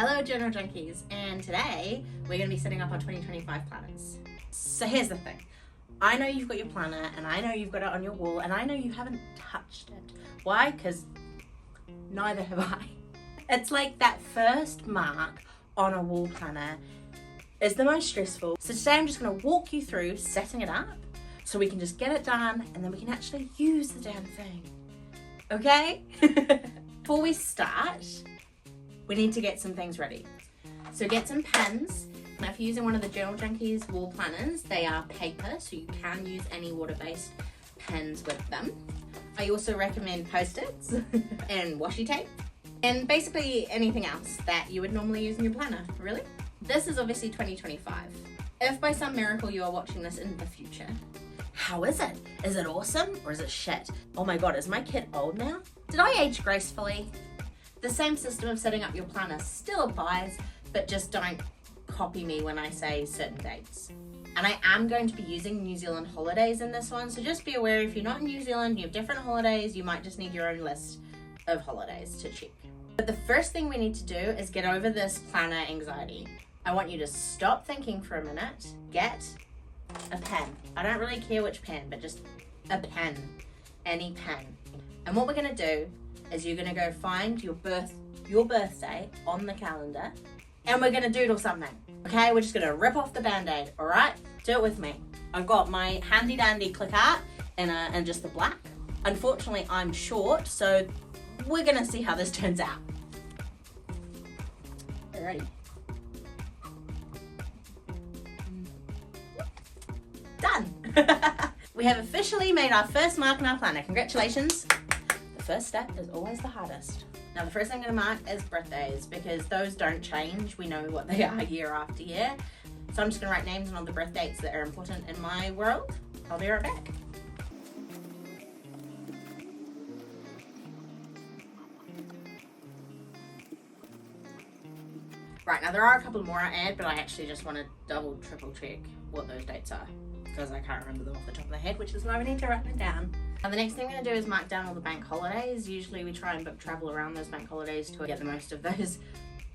Hello journal junkies, and today we're going to be setting up our 2025 planners. So here's the thing. I know you've got your planner and I know you've got it on your wall and I know you haven't touched it. Why? Because neither have I. It's like that first mark on a wall planner is the most stressful. So today I'm just going to walk you through setting it up so we can just get it done and then we can actually use the damn thing. Okay? Before we start, we need to get some things ready. So get some pens. Now if you're using one of the Journal Junkies wall planners, they are paper, so you can use any water-based pens with them. I also recommend Post-its and washi tape, and basically anything else that you would normally use in your planner, really. This is obviously 2025. If by some miracle you are watching this in the future, how is it? Is it awesome or is it shit? Oh my God, is my kid old now? Did I age gracefully? The same system of setting up your planner still applies, but just don't copy me when I say certain dates. And I am going to be using New Zealand holidays in this one, so just be aware if you're not in New Zealand, you have different holidays, you might just need your own list of holidays to check. But the first thing we need to do is get over this planner anxiety. I want you to stop thinking for a minute, get a pen. I don't really care which pen, but just a pen, any pen. And what we're gonna do is you're gonna go find your birthday on the calendar and we're gonna doodle something. Okay, we're just gonna rip off the band-aid, all right? Do it with me. I've got my handy dandy click art in just the black. Unfortunately, I'm short, so we're gonna see how this turns out. Alrighty. Done. We have officially made our first mark in our planner. Congratulations. The first step is always the hardest. Now the first thing I'm going to mark is birthdays because those don't change. We know what they are year after year. So I'm just going to write names on all the birth dates that are important in my world. I'll be right back. Right, now there are a couple more I add, but I actually just want to double, triple check what those dates are because I can't remember them off the top of my head, which is why we need to write them down. Now the next thing I'm going to do is mark down all the bank holidays. Usually we try and book travel around those bank holidays to get the most of those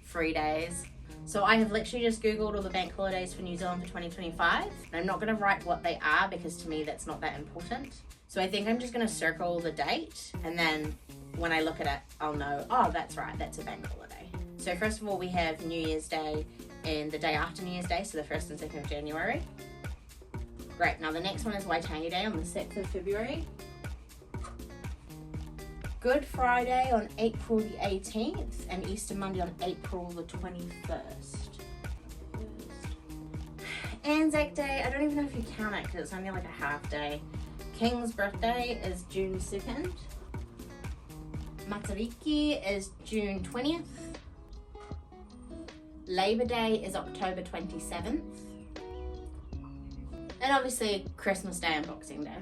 free days. So I have literally just Googled all the bank holidays for New Zealand for 2025. And I'm not going to write what they are because to me that's not that important. So I think I'm just going to circle the date and then when I look at it, I'll know, oh, that's right, that's a bank holiday. So first of all, we have New Year's Day and the day after New Year's Day, so the 1st and 2nd of January. Great, now the next one is Waitangi Day on the 6th of February. Good Friday on April the 18th and Easter Monday on April the 21st. Anzac Day, I don't even know if you count it because it's only like a half day. King's birthday is June 2nd. Matariki is June 20th. Labor Day is October 27th. And obviously Christmas Day and Boxing Day.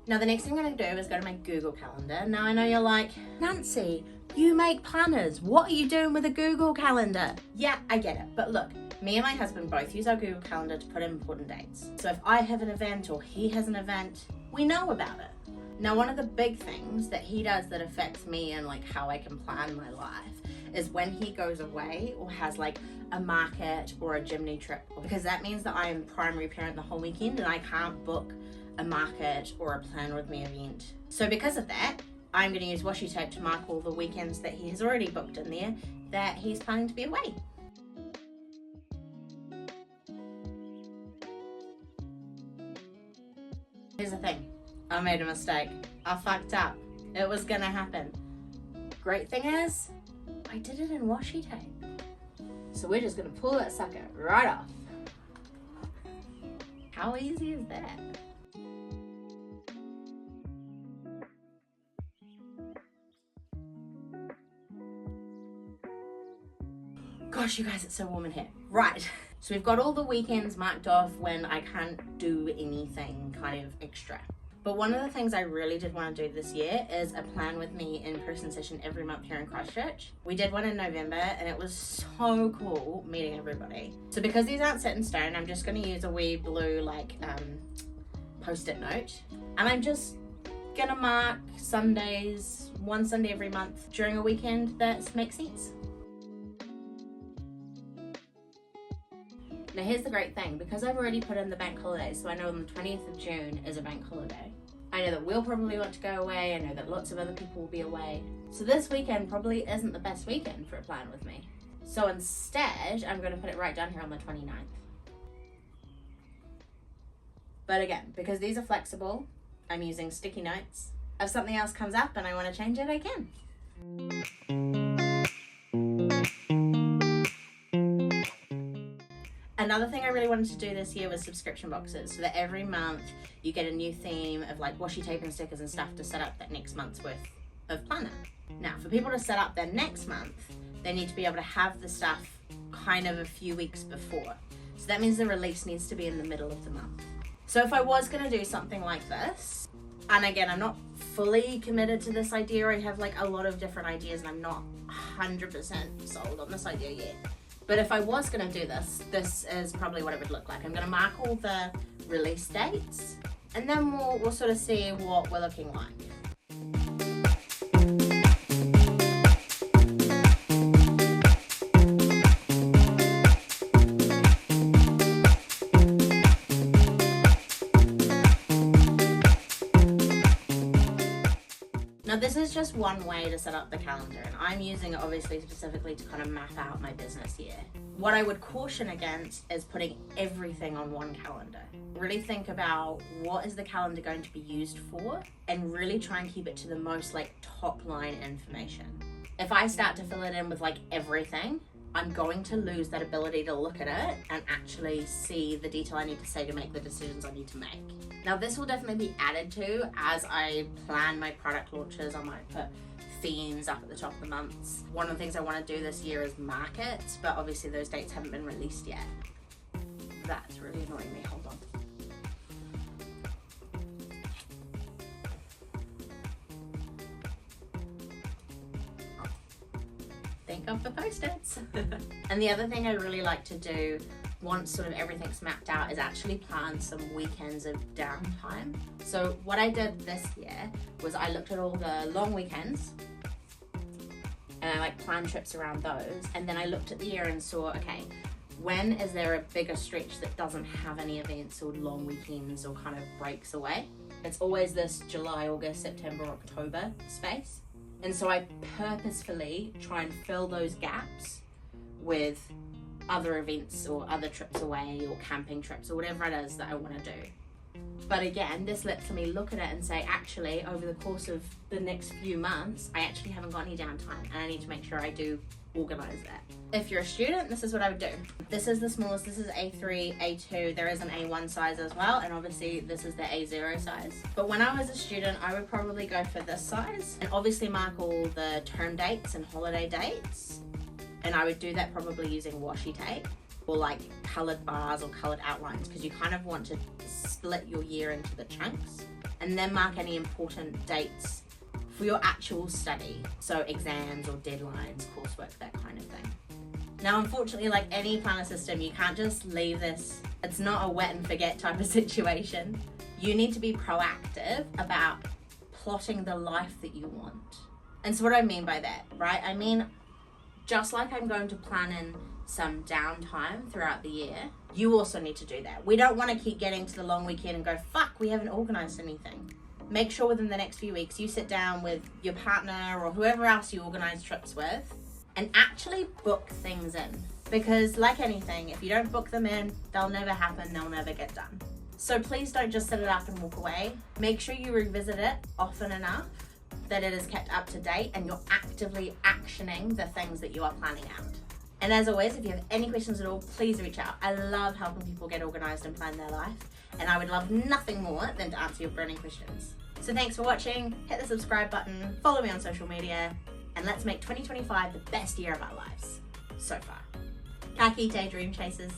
Now the next thing I'm going to do is go to my Google Calendar. Now I know you're like, Nancy, you make planners. What are you doing with a Google Calendar? Yeah, I get it. But look, me and my husband both use our Google Calendar to put in important dates. So if I have an event or he has an event, we know about it. Now one of the big things that he does that affects me and like how I can plan my life is when he goes away or has like a market or a Jimny trip, because that means that I am primary parent the whole weekend and I can't book a market or a plan with me event. So because of that, I'm going to use washi tape to mark all the weekends that he has already booked in there that he's planning to be away. Here's the thing, I made a mistake. I fucked up. It was gonna happen. Great thing is, I did it in washi tape. So we're just gonna pull that sucker right off. How easy is that? Gosh, you guys, it's so warm in here. Right, so we've got all the weekends marked off when I can't do anything kind of extra. But one of the things I really did want to do this year is a plan with me in-person session every month here in Christchurch. We did one in November and it was so cool meeting everybody. So because these aren't set in stone, I'm just going to use a wee blue like post-it note and I'm just gonna mark Sundays, one Sunday every month during a weekend that makes sense. Now here's the great thing, because I've already put in the bank holidays, so I know on the 20th of June is a bank holiday. I know that we'll probably want to go away, I know that lots of other people will be away. So this weekend probably isn't the best weekend for a plan with me. So instead, I'm going to put it right down here on the 29th. But again, because these are flexible, I'm using sticky notes. If something else comes up and I want to change it, I can. Another thing I really wanted to do this year was subscription boxes, so that every month you get a new theme of like washi tape and stickers and stuff to set up that next month's worth of planner. Now, for people to set up their next month, they need to be able to have the stuff kind of a few weeks before. So that means the release needs to be in the middle of the month. So if I was going to do something like this, and again, I'm not fully committed to this idea, I have like a lot of different ideas and I'm not 100% sold on this idea yet. But if I was going to do this, this is probably what it would look like. I'm going to mark all the release dates and then we'll sort of see what we're looking like. Now this is just one way to set up the calendar, and I'm using it obviously specifically to kind of map out my business year. What I would caution against is putting everything on one calendar. Really think about what is the calendar going to be used for, and really try and keep it to the most like top line information. If I start to fill it in with like everything, I'm going to lose that ability to look at it and actually see the detail I need to say to make the decisions I need to make. Now this will definitely be added to as I plan my product launches. I might put themes up at the top of the months. One of the things I want to do this year is markets, but obviously those dates haven't been released yet. That's really annoying me, hold on. Think of the post-its. And the other thing I really like to do once sort of everything's mapped out is actually plan some weekends of downtime. So what I did this year was I looked at all the long weekends and I like planned trips around those, and then I looked at the year and saw, okay, when is there a bigger stretch that doesn't have any events or long weekends or kind of breaks away? It's always this July, August, September, October space. And so I purposefully try and fill those gaps with other events or other trips away or camping trips or whatever it is that I want to do. But again, this lets me look at it and say, actually, over the course of the next few months, I actually haven't got any downtime and I need to make sure I do organize that. If you're a student, this is what I would do. This is the smallest, this is A3, A2, there is an A1 size as well, and obviously this is the A0 size. But when I was a student, I would probably go for this size and obviously mark all the term dates and holiday dates. And I would do that probably using washi tape or like colored bars or colored outlines, because you kind of want to split your year into the chunks, and then mark any important dates for your actual study. So exams or deadlines, coursework, that kind of thing. Now, unfortunately, like any planner system, you can't just leave this. It's not a wet and forget type of situation. You need to be proactive about plotting the life that you want. And so what I mean by that, right? I mean, just like I'm going to plan in some downtime throughout the year, you also need to do that. We don't want to keep getting to the long weekend and go, fuck, we haven't organized anything. Make sure within the next few weeks you sit down with your partner or whoever else you organize trips with and actually book things in. Because like anything, if you don't book them in, they'll never happen, they'll never get done. So please don't just set it up and walk away. Make sure you revisit it often enough that it is kept up to date and you're actively actioning the things that you are planning out. And as always, if you have any questions at all, please reach out. I love helping people get organized and plan their life, and I would love nothing more than to answer your burning questions. So thanks for watching, hit the subscribe button, follow me on social media, and let's make 2025 the best year of our lives so far. Ka kite, dream chasers.